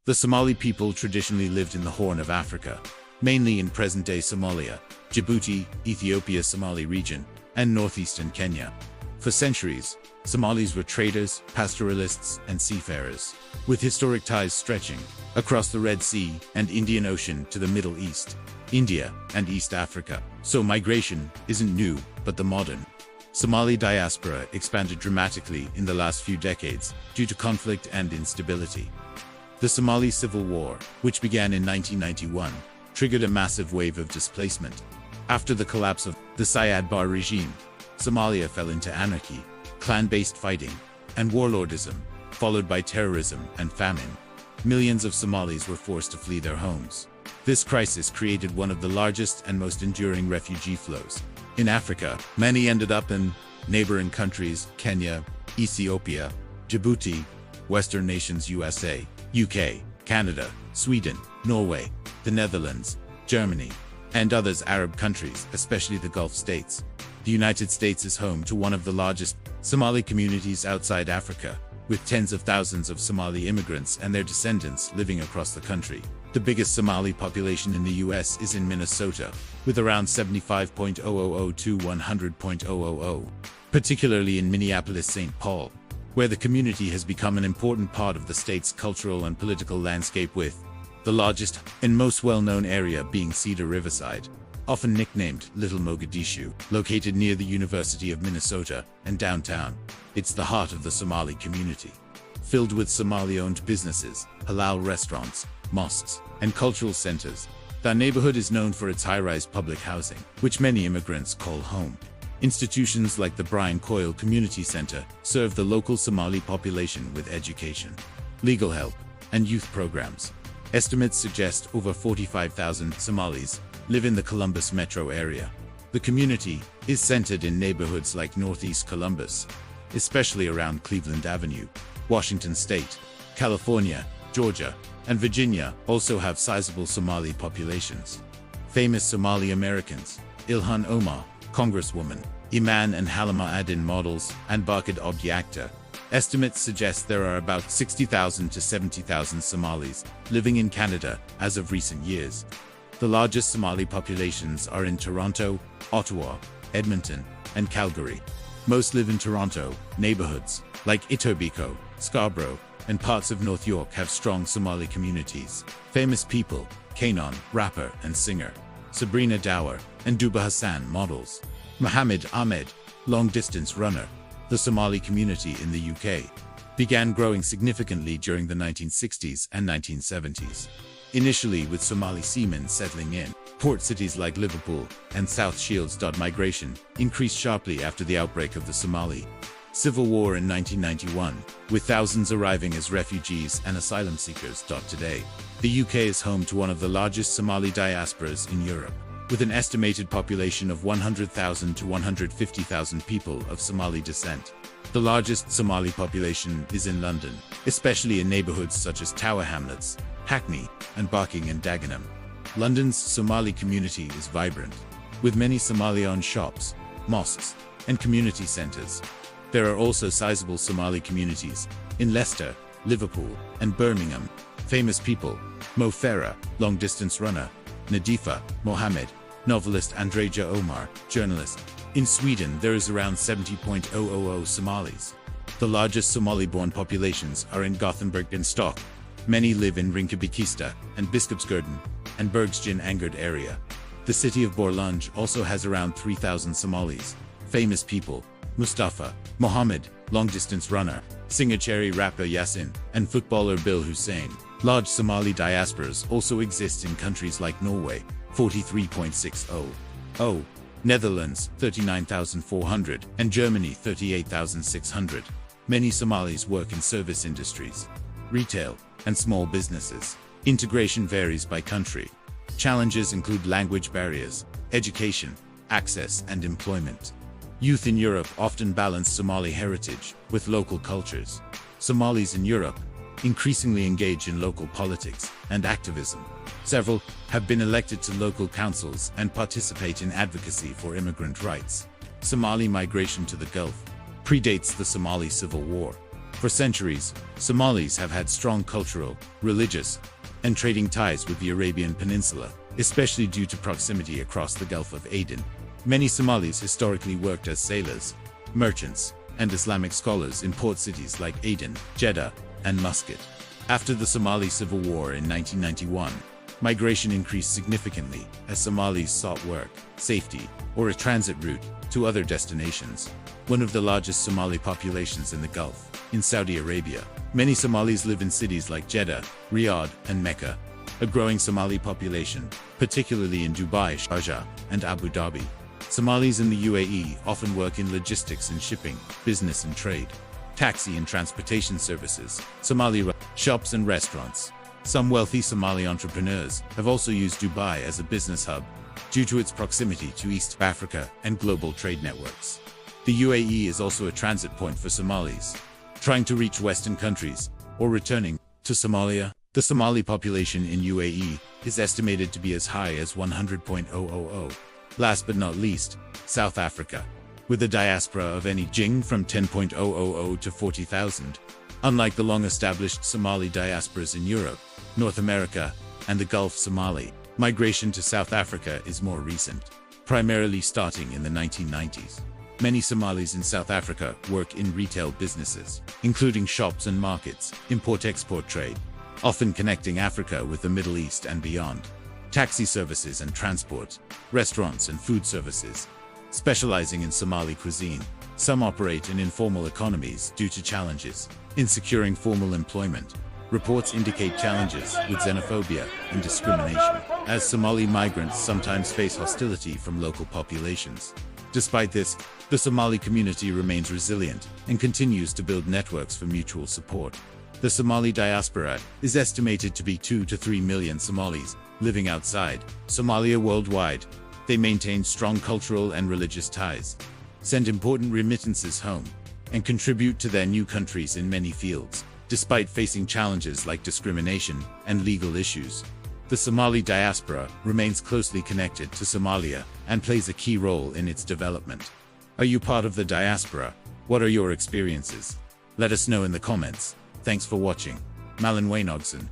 The Somali people traditionally lived in the Horn of Africa, mainly in present-day Somalia, Djibouti, Ethiopia, Somali region, and northeastern Kenya. For centuries, Somalis were traders, pastoralists, and seafarers, with historic ties stretching across the Red Sea and Indian Ocean to the Middle East, India, and East Africa. So migration isn't new, but the modern Somali diaspora expanded dramatically in the last few decades due to conflict and instability. The Somali Civil War, which began in 1991, triggered a massive wave of displacement. After the collapse of the Siad Barre regime, Somalia fell into anarchy, clan-based fighting, and warlordism, followed by terrorism and famine. Millions of Somalis were forced to flee their homes. This crisis created one of the largest and most enduring refugee flows in Africa. Many ended up in neighboring countries: Kenya, Ethiopia, Djibouti, Western nations USA, UK, Canada, Sweden, Norway, the Netherlands, Germany, and others Arab countries, especially the Gulf states. The United States is home to one of the largest Somali communities outside Africa, with tens of thousands of Somali immigrants and their descendants living across the country. The biggest Somali population in the US is in Minnesota, with around 75,000 to 100,000, particularly in Minneapolis-St. Paul, where the community has become an important part of the state's cultural and political landscape, with the largest and most well-known area being Cedar Riverside, often nicknamed Little Mogadishu, located near the University of Minnesota and downtown. It's the heart of the Somali community, filled with Somali-owned businesses, halal restaurants, mosques, and cultural centers. The neighborhood is known for its high-rise public housing, which many immigrants call home. Institutions like the Brian Coyle Community Center serve the local Somali population with education, legal help, and youth programs. Estimates suggest over 45,000 Somalis live in the Columbus metro area. The community is centered in neighborhoods like Northeast Columbus, especially around Cleveland Avenue. Washington State, California, Georgia, and Virginia also have sizable Somali populations. Famous Somali Americans: Ilhan Omar, Congresswoman, Iman and Halima Adin, models, and Barkad Abdi, actor. Estimates suggest there are about 60,000 to 70,000 Somalis living in Canada as of recent years. The largest Somali populations are in Toronto, Ottawa, Edmonton, and Calgary. Most live in Toronto. Neighborhoods like Etobicoke, Scarborough, and parts of North York have strong Somali communities. Famous people: Kanon, rapper and singer; Sabrina Dower and Duba Hassan, models; Mohammed Ahmed, long-distance runner. The Somali community in the UK began growing significantly during the 1960s and 1970s. Initially with Somali seamen settling in port cities like Liverpool and South Shields. Migration increased sharply after the outbreak of the Somali Civil War in 1991, with thousands arriving as refugees and asylum seekers. Today, the UK is home to one of the largest Somali diasporas in Europe, with an estimated population of 100,000 to 150,000 people of Somali descent. The largest Somali population is in London, especially in neighborhoods such as Tower Hamlets, Hackney, and Barking and Dagenham. London's Somali community is vibrant, with many Somali-owned shops, mosques, and community centers. There are also sizable Somali communities in Leicester, Liverpool, and Birmingham. Famous people: Mo Farah, long-distance runner; Nadifa Mohammed, novelist; Andreja Omar, journalist. In Sweden, there is around 70,000 Somalis. The largest Somali-born populations are in Gothenburg and Stock. Many live in Rinkeby-Kista and Biskopsgården and Bergsjön-Angered area. The city of Borlänge also has around 3,000 Somalis. Famous people: Mustafa Mohammed, long-distance runner; singer Cherry, rapper Yasin, and footballer Bill Hussein. Large Somali diasporas also exist in countries like Norway, 43,600, Netherlands, 39,400, and Germany, 38,600. Many Somalis work in service industries, retail, and small businesses. Integration varies by country. Challenges include language barriers, education, access, and employment. Youth in Europe often balance Somali heritage with local cultures. Somalis in Europe increasingly engage in local politics and activism. Several have been elected to local councils and participate in advocacy for immigrant rights. Somali migration to the Gulf predates the Somali Civil War. For centuries, Somalis have had strong cultural, religious, and trading ties with the Arabian Peninsula, especially due to proximity across the Gulf of Aden. Many Somalis historically worked as sailors, merchants, and Islamic scholars in port cities like Aden, Jeddah, and Muscat. After the Somali Civil War in 1991, migration increased significantly as Somalis sought work, safety, or a transit route to other destinations. One of the largest Somali populations in the Gulf, in Saudi Arabia, many Somalis live in cities like Jeddah, Riyadh, and Mecca. A growing Somali population, particularly in Dubai, Sharjah, and Abu Dhabi. Somalis in the UAE often work in logistics and shipping, business and trade, taxi and transportation services, Somali shops and restaurants. Some wealthy Somali entrepreneurs have also used Dubai as a business hub due to its proximity to East Africa and global trade networks. The UAE is also a transit point for Somalis trying to reach Western countries or returning to Somalia. The Somali population in UAE is estimated to be as high as 100,000. Last but not least, South Africa, with a diaspora of anything from 10,000 to 40,000. Unlike the long-established Somali diasporas in Europe, North America, and the Gulf, Somali migration to South Africa is more recent, primarily starting in the 1990s. Many Somalis in South Africa work in retail businesses, including shops and markets, import-export trade, often connecting Africa with the Middle East and beyond, taxi services and transport, restaurants and food services. Specializing in Somali cuisine, some operate in informal economies due to challenges in securing formal employment. Reports indicate challenges with xenophobia and discrimination, as Somali migrants sometimes face hostility from local populations. Despite this, the Somali community remains resilient and continues to build networks for mutual support. The Somali diaspora is estimated to be 2 to 3 million Somalis living outside Somalia worldwide. They maintain strong cultural and religious ties, send important remittances home, and contribute to their new countries in many fields, despite facing challenges like discrimination and legal issues. The Somali diaspora remains closely connected to Somalia and plays a key role in its development. Are you part of the diaspora? What are your experiences? Let us know in the comments. Thanks for watching. Malin Waynogson.